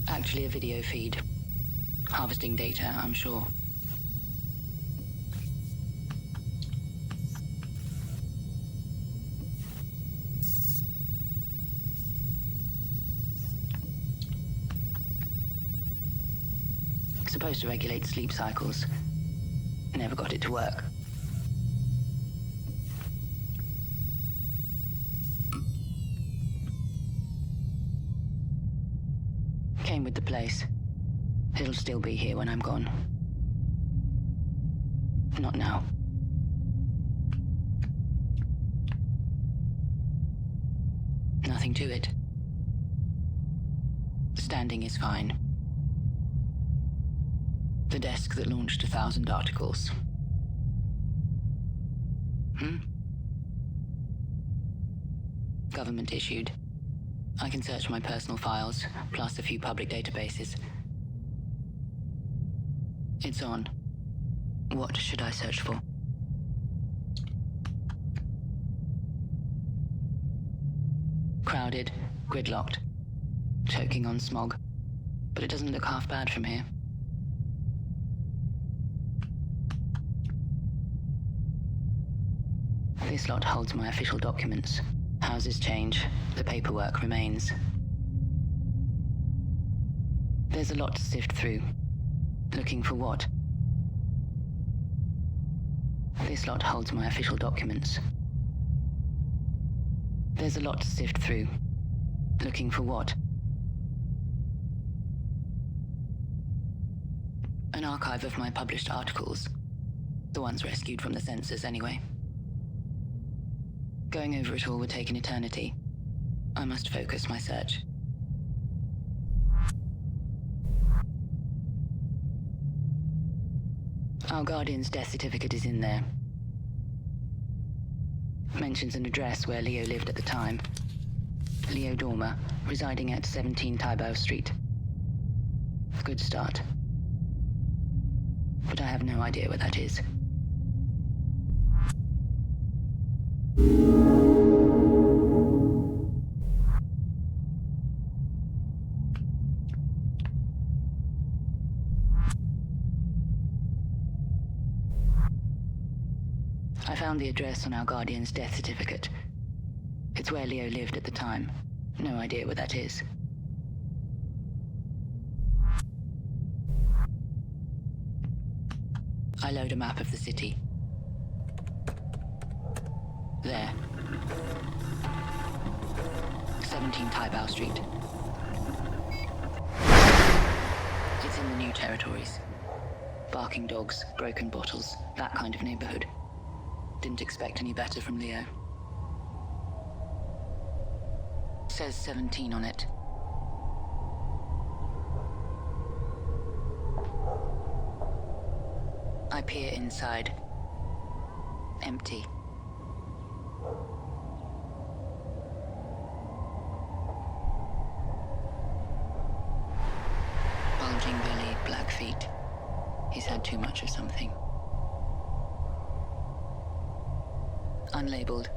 Actually a video feed. Harvesting data, I'm sure. Supposed to regulate sleep cycles. Never got it to work. Came with the place. It'll still be here when I'm gone. Not now. Nothing to it. Standing is fine. The desk that launched 1,000 articles. Government issued. I can search my personal files, plus a few public databases. It's on. What should I search for? Crowded, gridlocked, choking on smog. But it doesn't look half bad from here. This lot holds my official documents. Houses change, the paperwork remains. There's a lot to sift through. Looking for what? This lot holds my official documents. There's a lot to sift through. Looking for what? An archive of my published articles. The ones rescued from the censors, anyway. Going over it all would take an eternity. I must focus my search. Our guardian's death certificate is in there. Mentions an address where Leo lived at the time. Leo Dormer, residing at 17 Tybau Street. Good start. But I have no idea where that is. I found the address on our guardian's death certificate. It's where Leo lived at the time. No idea where that is. I load a map of the city. There. 17 Tybau Street. It's in the new territories. Barking dogs, broken bottles, that kind of neighborhood. Didn't expect any better from Leo. Says 17 on it. I peer inside. Empty. Bulging belly, black feet. He's had too much of something. Unlabeled.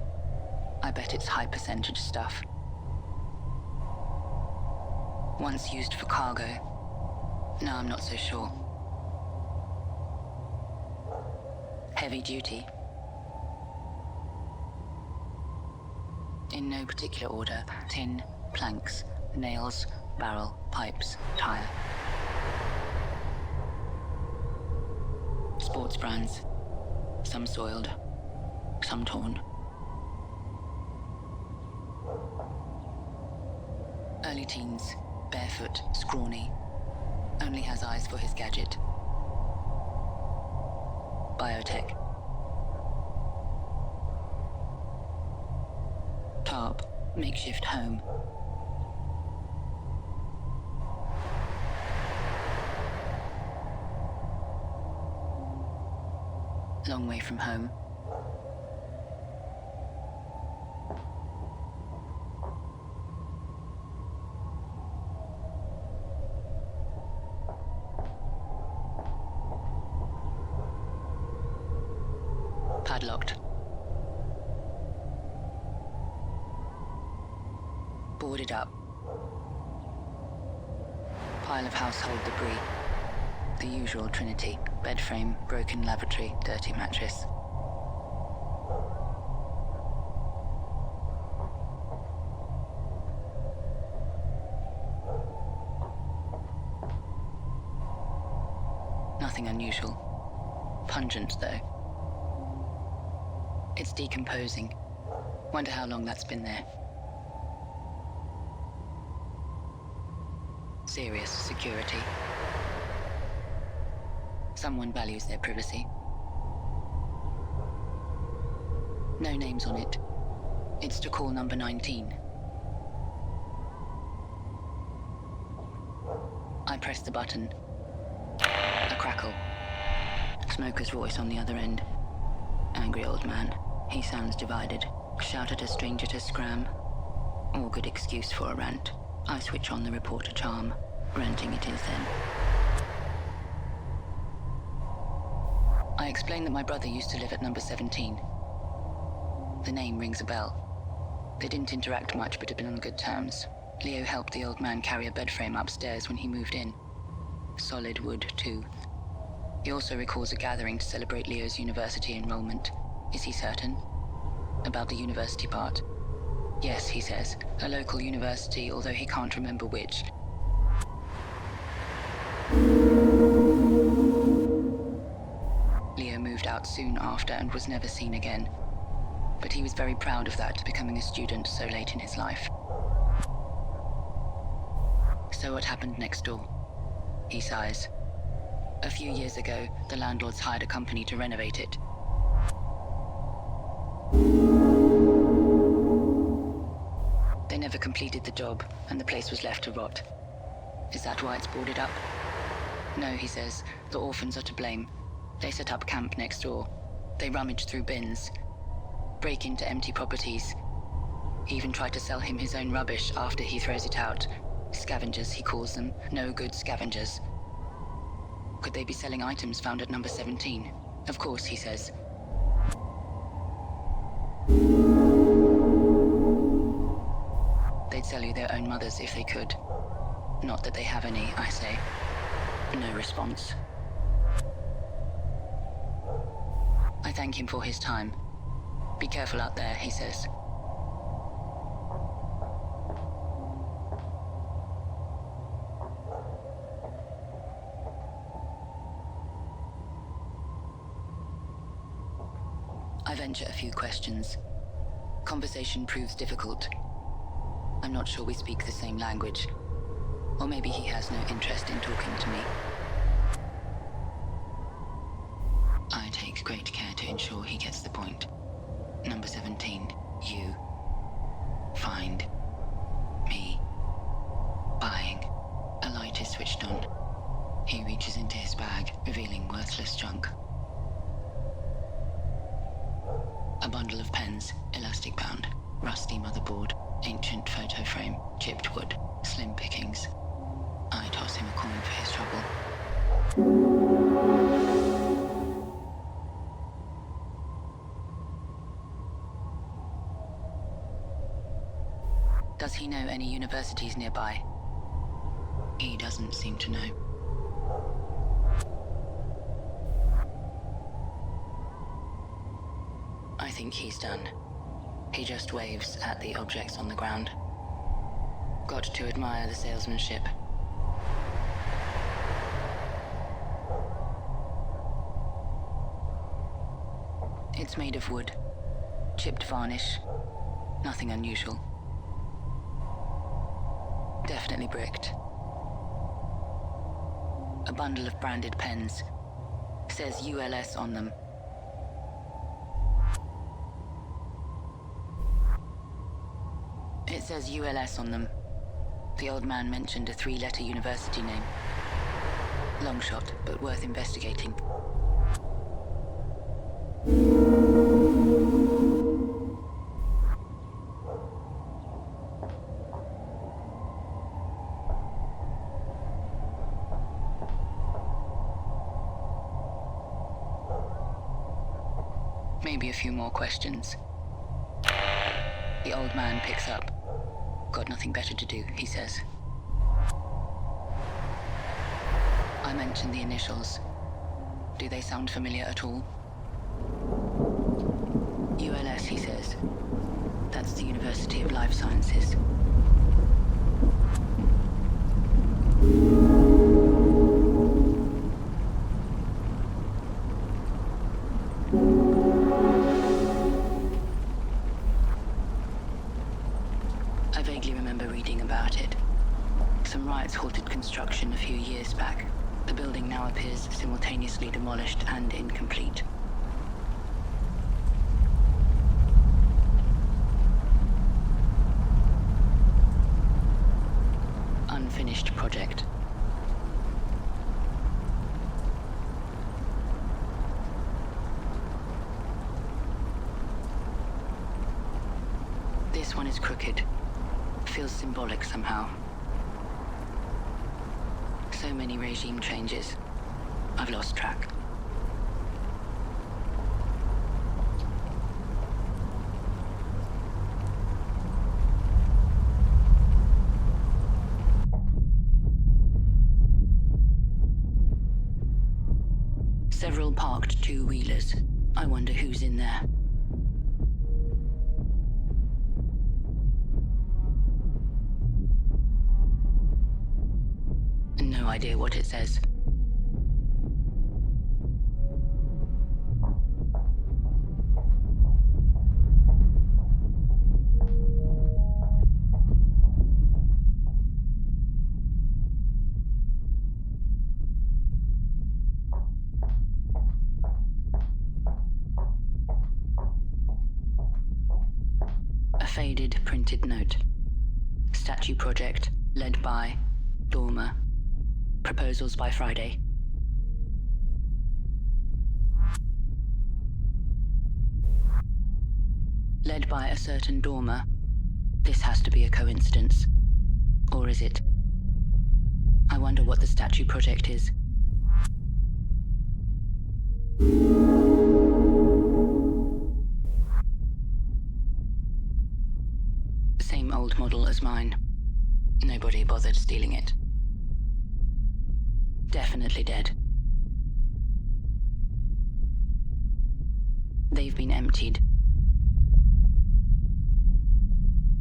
I bet it's high percentage stuff. Once used for cargo. Now I'm not so sure. Heavy duty. In no particular order: tin, planks, nails, barrel, pipes, tire. Sports brands. Some soiled, some torn. Early teens, barefoot, scrawny. Only has eyes for his gadget. Biotech. Tarp, makeshift home. Long way from home. Padlocked. Boarded up. Pile of household debris. The usual trinity: bed frame, broken lavatory, dirty mattress. Nothing unusual. Pungent, though. It's decomposing. Wonder how long that's been there. Serious security. Someone values their privacy. No names on it. It's to call number 19. I press the button. A crackle. Smoker's voice on the other end. Angry old man. He sounds divided. Shout at a stranger to scram. All good excuse for a rant. I switch on the reporter charm. Ranting it is then. I explain that my brother used to live at number 17. The name rings a bell. They didn't interact much, but had been on good terms. Leo helped the old man carry a bed frame upstairs when he moved in. Solid wood, too. He also recalls a gathering to celebrate Leo's university enrollment. Is he certain? About the university part? Yes, he says. A local university, although he can't remember which. Leo moved out soon after and was never seen again. But he was very proud of that, becoming a student so late in his life. So what happened next door? He sighs. A few years ago, the landlords hired a company to renovate it. They never completed the job, and the place was left to rot. Is that why it's boarded up? No, he says. The orphans are to blame. They set up camp next door. They rummage through bins, break into empty properties. He even tried to sell him his own rubbish after he throws it out. Scavengers, he calls them. No good scavengers. Could they be selling items found at number 17? Of course, he says. They'd sell you their own mothers if they could. Not that they have any, I say. No response. I thank him for his time. Be careful out there, he says. I venture a few questions. Conversation proves difficult. I'm not sure we speak the same language. Or maybe he has no interest in talking to me. I take great care to ensure he gets the point. Number 17, you. Find. Me. Buying. A light is switched on. He reaches into his bag, revealing worthless junk. A bundle of pens, elastic bound, rusty motherboard, ancient photo frame, chipped wood, slim pickings. I toss him a coin for his trouble. Does he know any universities nearby? He doesn't seem to know. I think he's done. He just waves at the objects on the ground. Got to admire the salesmanship. It's made of wood. Chipped varnish. Nothing unusual. Definitely bricked. A bundle of branded pens. Says ULS on them. It says ULS on them. The old man mentioned a 3-letter university name. Long shot, but worth investigating. Maybe a few more questions. The old man picks up. Got nothing better to do, he says. I mentioned the initials. Do they sound familiar at all? ULS, he says. That's the University of Life Sciences. I vaguely remember reading about it. Some riots halted construction a few years back. The building now appears simultaneously demolished and incomplete. Unfinished project. This one is crooked. Feels symbolic somehow. So many regime changes. I've lost track. Several parked two-wheelers. I wonder who's in there. No idea what it says. A faded printed note. Statue project led by Dormer. Proposals by Friday. Led by a certain Dormer. This has to be a coincidence. Or is it? I wonder what the statue project is. Same old model as mine. Nobody bothered stealing it. Definitely dead. They've been emptied.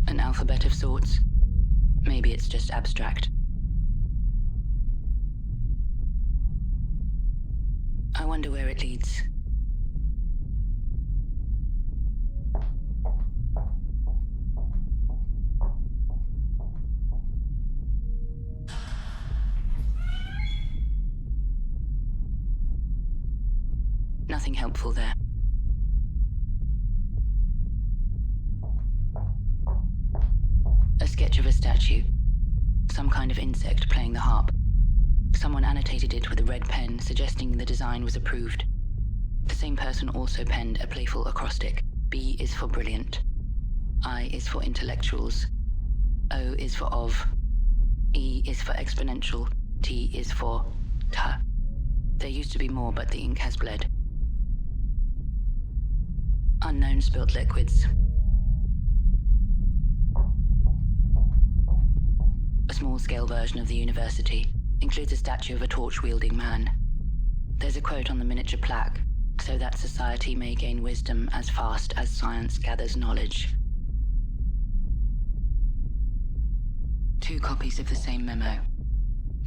An alphabet of sorts. Maybe it's just abstract. I wonder where it leads. Nothing helpful there. A sketch of a statue. Some kind of insect playing the harp. Someone annotated it with a red pen, suggesting the design was approved. The same person also penned a playful acrostic. B is for brilliant. I is for intellectuals. O is for of. E is for exponential. T is for ta. There used to be more, but the ink has bled. Unknown spilt liquids. small-scale version of the university includes a statue of a torch-wielding man. There's a quote on the miniature plaque, so that society may gain wisdom as fast as science gathers knowledge. 2 copies of the same memo.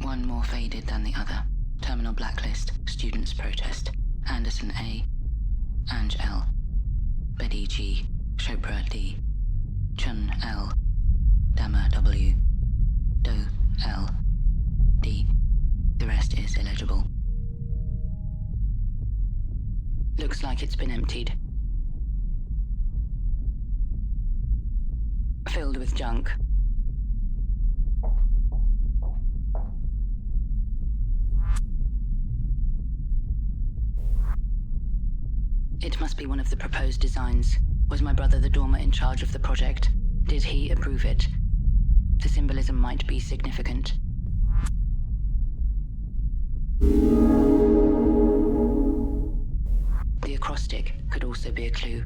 One more faded than the other. Terminal blacklist, students protest. Anderson A. Ange L. Betty G. Chopra D. Chun L. Dama W. Do L. D. The rest is illegible. Looks like it's been emptied. Filled with junk. It must be one of the proposed designs. Was my brother the dormer in charge of the project? Did he approve it? The symbolism might be significant. The acrostic could also be a clue.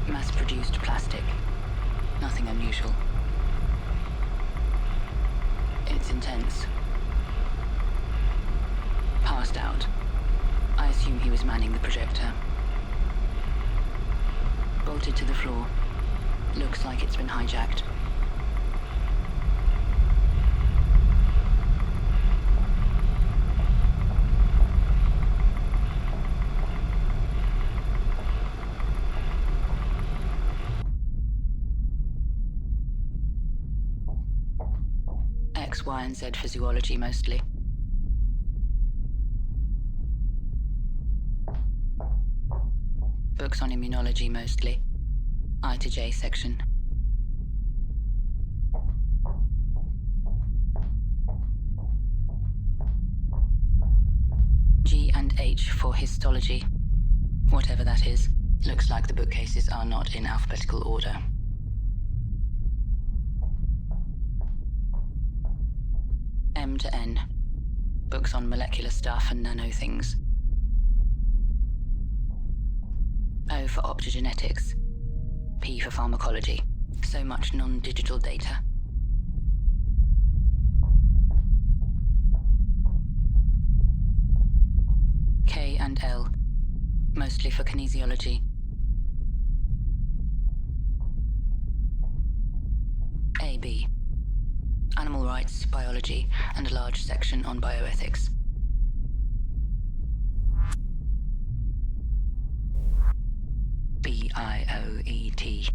Mass-produced plastic. Nothing unusual. It's intense. Passed out. I assume he was manning the projector. Bolted to the floor. Looks like it's been hijacked. X, Y, and Z physiology mostly. Books on immunology mostly. I to J section. G and H for histology. Whatever that is. Looks like the bookcases are not in alphabetical order. M to N. Books on molecular stuff and nano things. O for optogenetics. P for pharmacology. So much non-digital data. K and L. Mostly for kinesiology. A, B. Animal rights, biology, and a large section on bioethics. BIOET.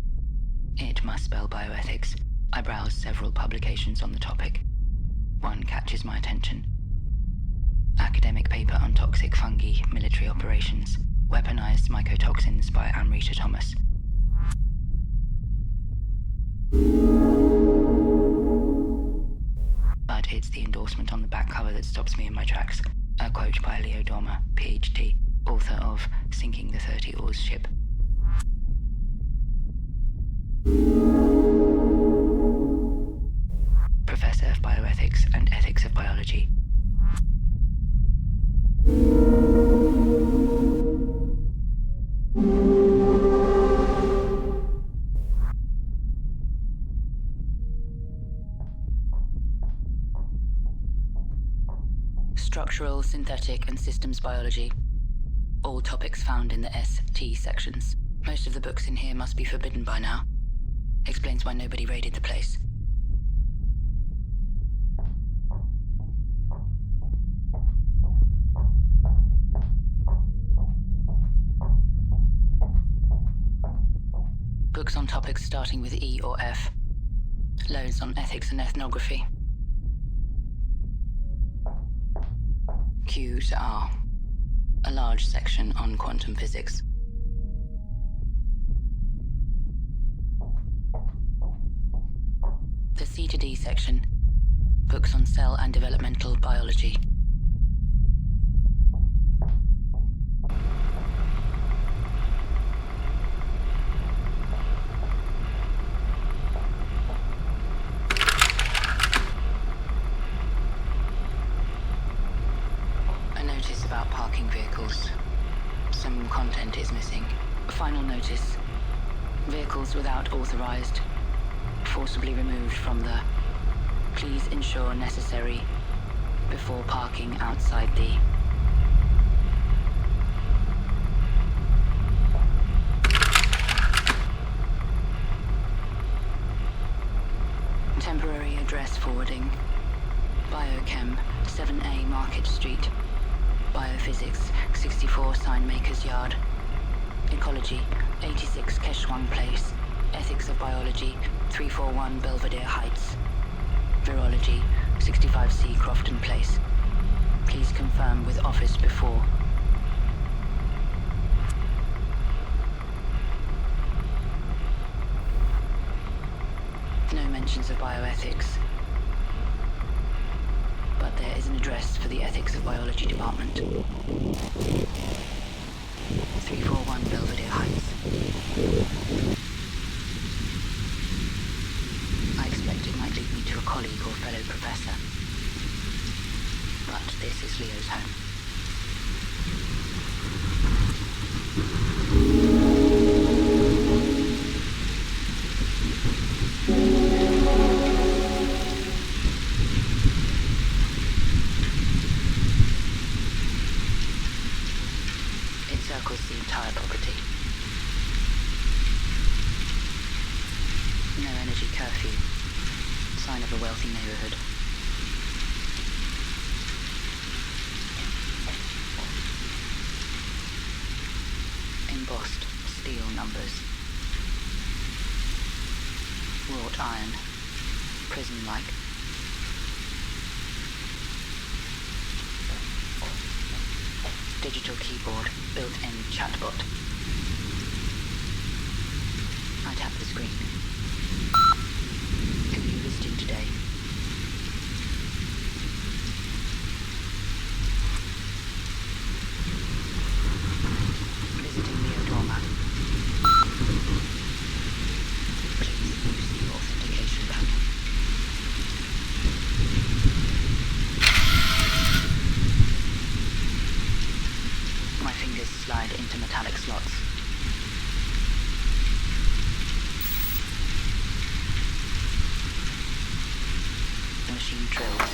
It must spell bioethics. I browsed several publications on the topic. One catches my attention. Academic paper on toxic fungi, military operations. Weaponized mycotoxins by Amrita Thomas. But it's the endorsement on the back cover that stops me in my tracks. A quote by Leo Dormer, PhD, author of Sinking the 30 Oars Ship. Professor of Bioethics and Ethics of Biology. Structural, synthetic, and systems biology. All topics found in the S-T sections. Most of the books in here must be forbidden by now. Explains why nobody raided the place. Books on topics starting with E or F. Loads on ethics and ethnography. Q to R. A large section on quantum physics. The C to D section. Books on cell and developmental biology. About parking vehicles. Some content is missing. Final notice. Vehicles without authorized, forcibly removed from the please ensure necessary before parking outside the temporary address forwarding. Biochem, 7A Market Street. Biophysics, 64 Signmakers Yard. Ecology, 86 Keshwang Place. Ethics of Biology, 341 Belvedere Heights. Virology, 65C Crofton Place. Please confirm with office before. No mentions of bioethics. But there is an address for the Ethics of Biology Department. 341 Belvedere Heights. I expect it might lead me to a colleague or fellow professor. But this is Leo's home. Circles the entire property. No energy curfew. Sign of a wealthy neighborhood. Embossed steel numbers. Wrought iron. Prison-like. Digital keyboard, built-in chatbot. I tap the screen. Who are you visiting today? Visiting Neo-Noir. Please use the authentication panel. My fingers slide into metallic slots. The machine drills.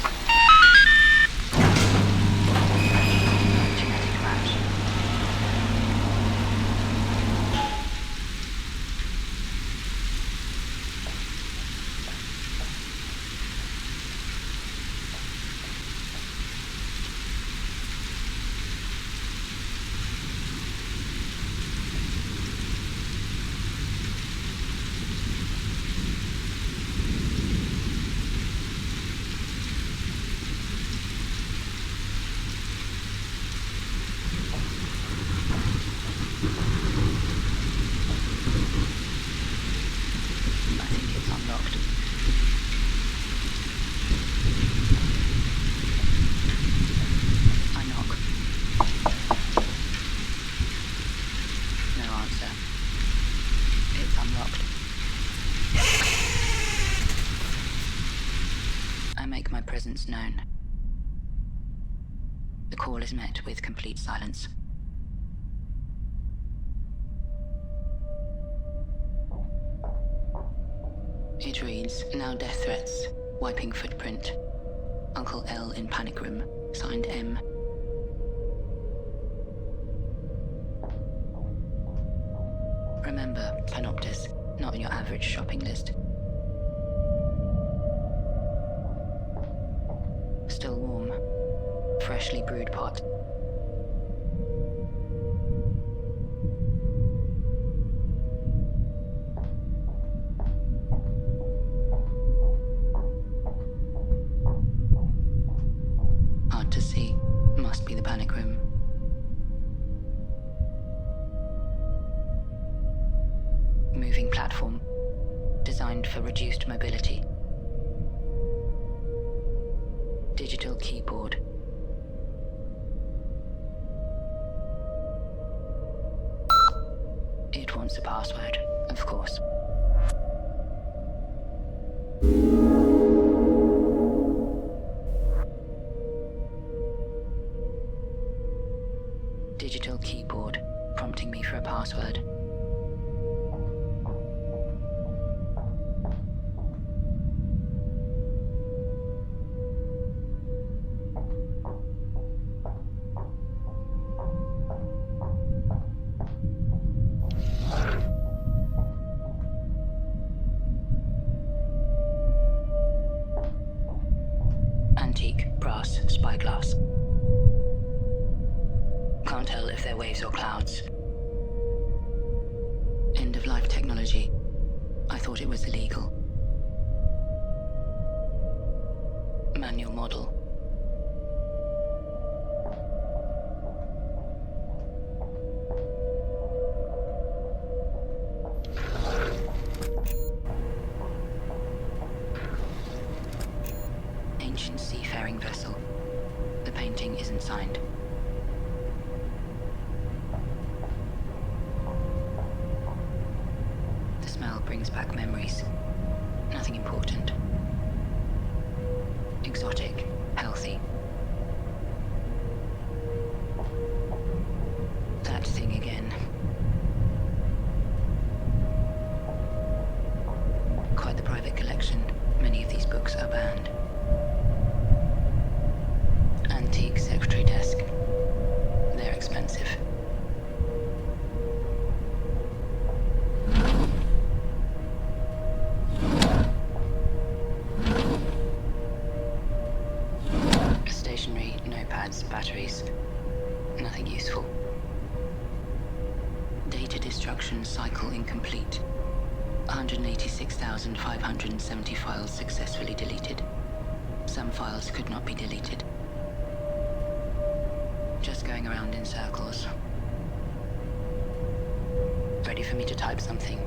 Genetic match. I think it's unlocked. I knock. No answer. It's unlocked. I make my presence known. The call is met with complete silence. It reads, now death threats, wiping footprint. Uncle L in panic room, signed M. Remember, Panoptus, not on your average shopping list. Still warm, freshly brewed pot. Hard to see, must be the panic room. Moving platform, designed for reduced mobility. Digital keyboard. It wants a password, of course. Digital keyboard, prompting me for a password. Antique brass spyglass. Can't tell if they're waves or clouds. End-of-life technology. I thought it was illegal. Manual model. Ancient seafaring vessel. The painting isn't signed. The smell brings back memories. Nothing important. Exotic, healthy. That thing again. Quite the private collection. Many of these books are banned. Antique secretary desk. They're expensive. Stationery, notepads, batteries. Nothing useful. Data destruction cycle incomplete. 186,570 files successfully deleted. Some files could not be deleted. Just just going around in circles. Ready for me to type something.